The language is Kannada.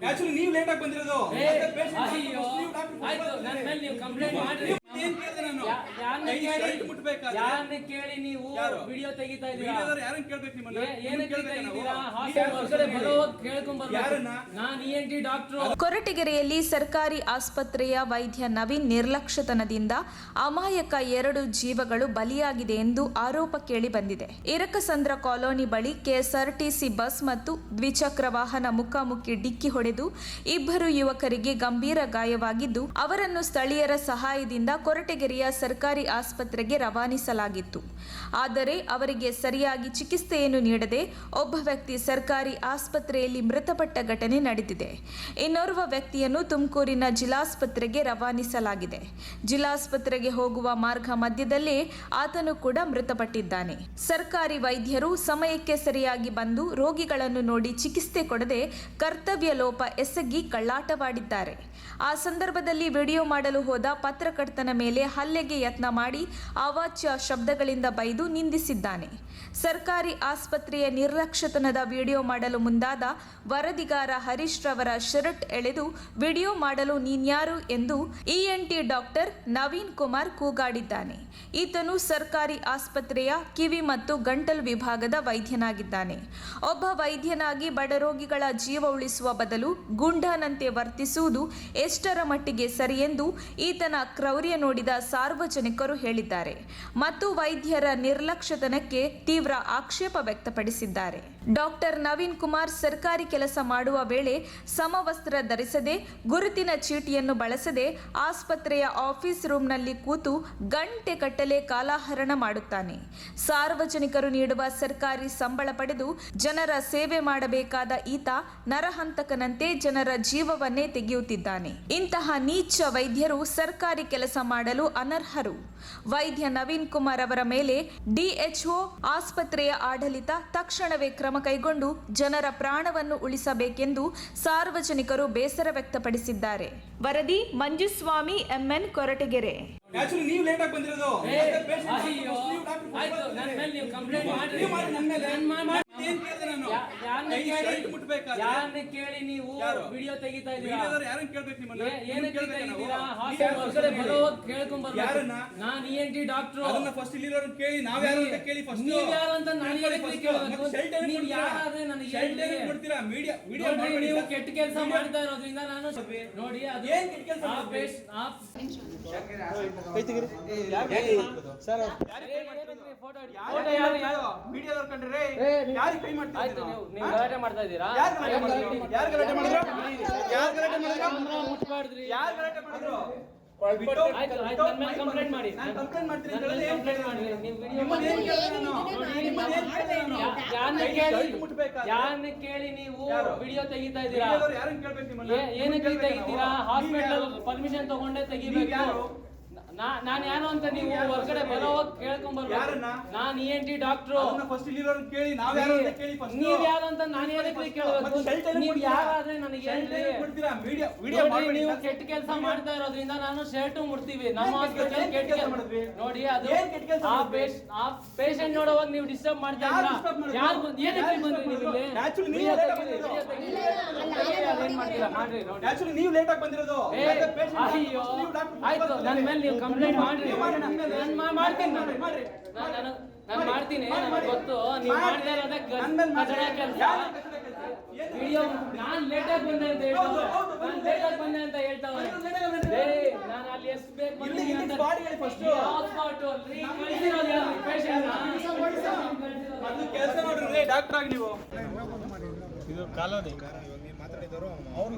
ನ್ಯಾಚುರಲಿ ನೀವು ಲೇಟ್ ಆಗಿ ಬಂದಿರೋದು. ಆಯ್ತು, ನನ್ನ ಮೇಲೆ ನೀವು ಕಂಪ್ಲೇಂಟ್ ಮಾಡ್ರಿ. ಏನ್ ಕೇಳಿದೆ ನಾನು? ಯಾರನ್ನ ಕೇಳಿ ನೀವು ವಿಡಿಯೋ ತೆಗಿತಾ ಇದ್ದೀರಾ? ಯಾರನ್ನ ಕೇಳ್ಬೇಕು ನಿಮ್ಮನ್ನ? ಏನಕ್ಕೆ ತೆಗಿತೀರಾ? ಹಾಸ್ಪಿಟಲ್ ಹೊರಗಡೆ ಬರೋವಾಗ ಕೇಳ್ಕೊಂಡ್ ಬರ್ಬೇಕು. ನಾನು ENT ಡಾಕ್ಟ್ರು. ಕೊರಟಗೆರೆಯಲ್ಲಿ ಸರ್ಕಾರಿ ಆಸ್ಪತ್ರೆಯ ವೈದ್ಯ ನವೀನ್ ನಿರ್ಲಕ್ಷ್ಯತನದಿಂದ ಅಮಾಯಕ 2 ಜೀವಗಳು ಬಲಿಯಾಗಿದೆ ಎಂದು ಆರೋಪ ಕೇಳಿ ಬಂದಿದೆ. ಇರಕಸಂದ್ರ ಕಾಲೋನಿ ಬಳಿ KSRTC ಬಸ್ ಮತ್ತು ದ್ವಿಚಕ್ರ ವಾಹನ ಮುಖಾಮುಖಿ ಡಿಕ್ಕಿ ಹೊಡೆದು 2 ಯುವಕರಿಗೆ ಗಂಭೀರ ಗಾಯವಾಗಿದ್ದು, ಅವರನ್ನು ಸ್ಥಳೀಯರ ಸಹಾಯದಿಂದ ಕೊರಟಗೆರೆಯ ಸರ್ಕಾರಿ ಆಸ್ಪತ್ರೆಗೆ ರವಾನಿಸಲಾಗಿತ್ತು. ಆದರೆ ಅವರಿಗೆ ಸರಿಯಾಗಿ ಚಿಕಿತ್ಸೆಯನ್ನು ನೀಡದೆ ಒಬ್ಬ ವ್ಯಕ್ತಿ ಸರ್ಕಾರಿ ಆಸ್ಪತ್ರೆಯಲ್ಲಿ ಮೃತಪಟ್ಟ ಘಟನೆ ನಡೆದಿದೆ. ಇನ್ನೋರ್ವ ವ್ಯಕ್ತಿಯನ್ನು ತುಮಕೂರಿನ ಜಿಲ್ಲಾಸ್ಪತ್ರೆಗೆ ರವಾನಿಸಲಾಗಿದೆ. ಜಿಲ್ಲಾಸ್ಪತ್ರೆಗೆ ಹೋಗುವ ಮಾರ್ಗ ಮಧ್ಯದಲ್ಲೇ ಆತನು ಕೂಡ ಮೃತಪಟ್ಟಿದ್ದಾನೆ. ಸರ್ಕಾರಿ ವೈದ್ಯರು ಸಮಯಕ್ಕೆ ಸರಿಯಾಗಿ ಬಂದು ರೋಗಿಗಳನ್ನು ನೋಡಿ ಚಿಕಿತ್ಸೆ ಕೊಡದೆ ಕರ್ತವ್ಯ ಲೋಪ ಎಸಗಿ ಕಳ್ಳಾಟವಾಡಿದ್ದಾರೆ. ಆ ಸಂದರ್ಭದಲ್ಲಿ ವಿಡಿಯೋ ಮಾಡಲು ಹೋದ ಪತ್ರಕರ್ತನ ಮೇಲೆ ಹಲ್ಲೆಗೆ ಯತ್ನ ಮಾಡಿ ಅವಾಚ್ಯ ಶಬ್ದಗಳಿಂದ ಬೈದು ನಿಂದಿಸಿದ್ದಾನೆ. ಸರ್ಕಾರಿ ಆಸ್ಪತ್ರೆಯ ನಿರ್ಲಕ್ಷ್ಯತನದ ವಿಡಿಯೋ ಮಾಡಲು ಮುಂದಾದ ವರದಿಗಾರ ಹರೀಶ್ ರವರ ಶರ್ಟ್ ಎಳೆದು ವಿಡಿಯೋ ಮಾಡಲು ನೀನ್ಯಾರು ಎಂದು ENT ಡಾಕ್ಟರ್ ನವೀನ್ ಕುಮಾರ್ ಕೂಗಾಡಿದ್ದಾನೆ. ಈತನು ಸರ್ಕಾರಿ ಆಸ್ಪತ್ರೆಯ ಕಿವಿ ಮತ್ತು ಗಂಟಲು ವಿಭಾಗದ ವೈದ್ಯನಾಗಿದ್ದಾನೆ. ಒಬ್ಬ ವೈದ್ಯನಾಗಿ ಬಡ ರೋಗಿಗಳ ಜೀವ ಉಳಿಸುವ ಬದಲು ಗುಂಡನಂತೆ ವರ್ತಿಸುವುದು ಎಷ್ಟರ ಮಟ್ಟಿಗೆ ಸರಿಯೆಂದು ಈತನ ಕ್ರೌರ್ಯ ನೋಡಿದ ಸಾರ್ವಜನಿಕರು ಹೇಳಿದ್ದಾರೆ ಮತ್ತು ವೈದ್ಯರ ನಿರ್ಲಕ್ಷ್ಯತನಕ್ಕೆ ತೀವ್ರ ಆಕ್ಷೇಪ ವ್ಯಕ್ತಪಡಿಸಿದ್ದಾರೆ. ಡಾಕ್ಟರ್ ನವೀನ್ ಕುಮಾರ್ ಸರ್ಕಾರಿ ಕೆಲಸ ಮಾಡುವ ವೇಳೆ ಸಮವಸ್ತ್ರ ಧರಿಸದೆ, ಗುರುತಿನ ಚೀಟಿಯನ್ನು ಬಳಸದೆ ಆಸ್ಪತ್ರೆಯ ಆಫೀಸ್ ರೂಮ್ನಲ್ಲಿ ಕೂತು ಗಂಟೆ ಕಟ್ಟಲೆ ಕಾಲಹರಣ ಮಾಡುತ್ತಾನೆ. ಸಾರ್ವಜನಿಕರು ನೀಡುವ ಸರ್ಕಾರಿ ಸಂಬಳ ಪಡೆದು ಜನರ ಸೇವೆ ಮಾಡಬೇಕಾದ ಈತ ನರಹಂತಕನಂತೆ ಜನರ ಜೀವವನ್ನೇ ತೆಗೆಯುತ್ತಿದ್ದಾನೆ. ಇಂತಹ ನೀಚ ವೈದ್ಯರು ಸರ್ಕಾರಿ ಕೆಲಸ ಮಾಡಲು ಅನರ್ಹರು. ವೈದ್ಯ ನವೀನ್ ಕುಮಾರ್ ಅವರ ಮೇಲೆ DHO ಆಸ್ಪತ್ರೆಯ ಆಡಳಿತ ತಕ್ಷಣವೇ ಕ್ರಮ ಕೈಗೊಂಡು ಜನರ ಪ್ರಾಣವನ್ನು ಉಳಿಸಬೇಕೆಂದು ಸಾರ್ವಜನಿಕರು ಬೇಸರ ವ್ಯಕ್ತಪಡಿಸಿದ್ದಾರೆ. ವರದಿ ಮಂಜುಸ್ವಾಮಿ MN ಕೊರಟಗೆರೆ. ನ್ಯಾಚುರಲಿ ನೀವು ಲೇಟ್ ಆಗಿ ಬಂದಿರೋದು. ಆಯ್ತು, ನನ್ನ ಮೇಲೆ ನೀವು ಕಂಪ್ಲೇಂಟ್ ಮಾಡ್ರಿ. ಏನ್ ಕೇಳಿದೆ ನಾನು? ಯಾರನ್ನ ಕೇಳಿ ನೀವು ವಿಡಿಯೋ ತೆಗಿತಾ ಇದ್ದೀರಾ? ಯಾರನ್ನ ಕೇಳ್ಬೇಕು ನಿಮ್ಮನ್ನ? ಏನಕ್ಕೆ ತೆಗಿತೀರಾ? ಹಾಸ್ಪಿಟಲ್ ಹೊರಗಡೆ ಬರೋವಾಗ ಕೇಳ್ಕೊಂಡ್ ಬರ್ಬೇಕು. ನಾನು ENT ಡಾಕ್ಟ್ರು. ಅದನ್ನ ಫಸ್ಟ್ ಇಲ್ಲಿರೋರನ್ನ ಕೇಳಿ ನಾವ್ ಯಾರು ಅಂತ ಕೇಳಿ ಫಸ್ಟ್. ನೀವ್ ಯಾರು ಅಂತ ನಾನು ಏನಕ್ಕೆ ಕೇಳಬೇಕು? ನೀವು ಯಾರಾದ್ರೆ ನನಗೆ ಶೆಲ್ಟರ್ ಕೊಡ್ತೀರಾ? ವಿಡಿಯೋ ಮಾಡಿ. ನೀವು ಕೆಟ್ಟ ಕೆಲಸ ಮಾಡ್ತಾ ಇರೋದ್ರಿಂದ ನಾನು ನೋಡಿ ಅದು ಏನ್ ಕೆಟ್ಟ ಕೆಲಸ? ಕೈ ತೆಗಿರಿ. ಸರ್ ಫೋಟೋ ಮೀಡಿಯಾದವ್ರು ಕಂಡ್ರೆ ಯಾರಿಗೆ ಕೈ ಮಾಡ್ತೀರಾ? ಆಯ್ತು, ನೀವು ಗಲಾಟೆ ಮಾಡ್ತಾ ಇದ್ದೀರಾ? ಯಾರು ಗಲಾಟೆ ಮಾಡಿದ್ರು? ಯಾರು ಗಲಾಟೆ ಮಾಡಿದ್ರು? ಮುಟ್ಬಾರ್ದ್ರಿ. ಯಾರು ಗಲಾಟೆ ಮಾಡಿದ್ರು? ಆಯ್ತು, ನನ್ನ ಮೇಲೆ ಕಂಪ್ಲೇಂಟ್ ಮಾಡಿ. ನಾನು ಕಂಪ್ಲೇಂಟ್ ಮಾಡ್ತೀನಿ ಅಂತ ಹೇಳಿದ್ರೆ ಕಂಪ್ಲೇಂಟ್ ಮಾಡಿ. ನೀವು ವಿಡಿಯೋ ನಿಮ್ಮನ್ನ ಏನ್ ಕೇಳಿದೆ ನಾನು? ಯಾರನ್ನ ಕೇಳಿ ನೀವು ವಿಡಿಯೋ ತೆಗಿತಾ ಇದ್ದೀರಾ? ಯಾರನ್ನ ಕೇಳ್ಬೇಕು ನಿಮ್ಮನ್ನ? ಏನಕ್ಕೆ ತೆಗಿತೀರಾ? ಹಾಸ್ಪಿಟಲ್ ಪರ್ಮಿಷನ್ ತಗೊಂಡೇ ತೆಗಿಬೇಕು. ನಾನು ಯಾರು ಅಂತ ನೀವು ಹೊರಗಡೆ ಬರೋವಾಗ ಕೇಳ್ಕೊಂಡ್ ಬರ್ಬೇಕು. ನಾನು ENT ಡಾಕ್ಟ್ರು. ಫಸ್ಟ್ ಇಲ್ಲಿರೋರನ್ನ ಕೇಳಿ ನಾವ್ ಯಾರು ಅಂತ ಕೇಳಿ ಫಸ್ಟ್. ನೀವ್ ಯಾರು ಅಂತ ನಾನು ಏನಕ್ಕೆ ಕೇಳಬೇಕು? ನೀವು ಯಾರಾದ್ರೆ ನನಗೆ ಹೇಳ್ರಿ. ನೀವು ಕೆಟ್ಟ ಕೆಲಸ ಮಾಡ್ತಾ ಇರೋದ್ರಿಂದ ನಾನು ಶರ್ಟ್ ಮುಡ್ತೀವಿ. ನಮ್ಮ ಹಾಸ್ಪಿಟಲ್ ಕೆಟ್ಟ ಕೆಲಸ ಮಾಡಿದ್ವಿ ನೋಡಿ. ಅದು ಆ ಪೇಷಂಟ್ ನೋಡುವಾಗ ನೀವು ಡಿಸ್ಟರ್ಬ್ ಮಾಡ್ತಾ ಇದ್ದೀರಾ? ಯಾರು ಏನಕ್ಕೆ ಬಂದ್ರಿ ನೀವು ಇಲ್ಲಿ? ಏನ್ ಮಾಡ್ತೀರಾ ಮಾಡ್ರಿ. ನ್ಯಾಚುರಲಿ ನೀವು ಲೇಟ್ ಆಗಿ ಬಂದಿರೋದು. ಆಯ್ತು, ನನ್ನ ಮೇಲೆ ನೀವು ಕಂಪ್ಲೇಂಟ್ ಮಾಡ್ರಿ. ನಾನು ಮಾಡ್ತೀನಿ. ನಾನು ಮಾಡ್ತೀನಿ. ನನಗೆ ಗೊತ್ತು ನೀವು ಮಾಡ್ತಾ ಇರೋದೇ ಕಚಡ ಕೆಲಸ. ವಿಡಿಯೋ ನಾನು ಲೇಟಾಗಿ ಬಂದೆ ಅಂತ ಹೇಳ್ತಾವೆ. ನಾನು ಲೇಟಾಗಿ ಬಂದೆ ಅಂತ ಹೇಳ್ತಾವೆ. ನಾನು ಅಲ್ಲಿ ಎಷ್ಟು ಬೇಕು ಬಂದಿದ್ದೀನಿ ಅಂತ ಕೆಲಸ ನೋಡ್ರಿ ಡಾಕ್ಟರ್ ಆಗಿ ನೀವು. ಇದು ಕಾಲೋನಿ ಮಾತಾಡಿದವರು ಅವರು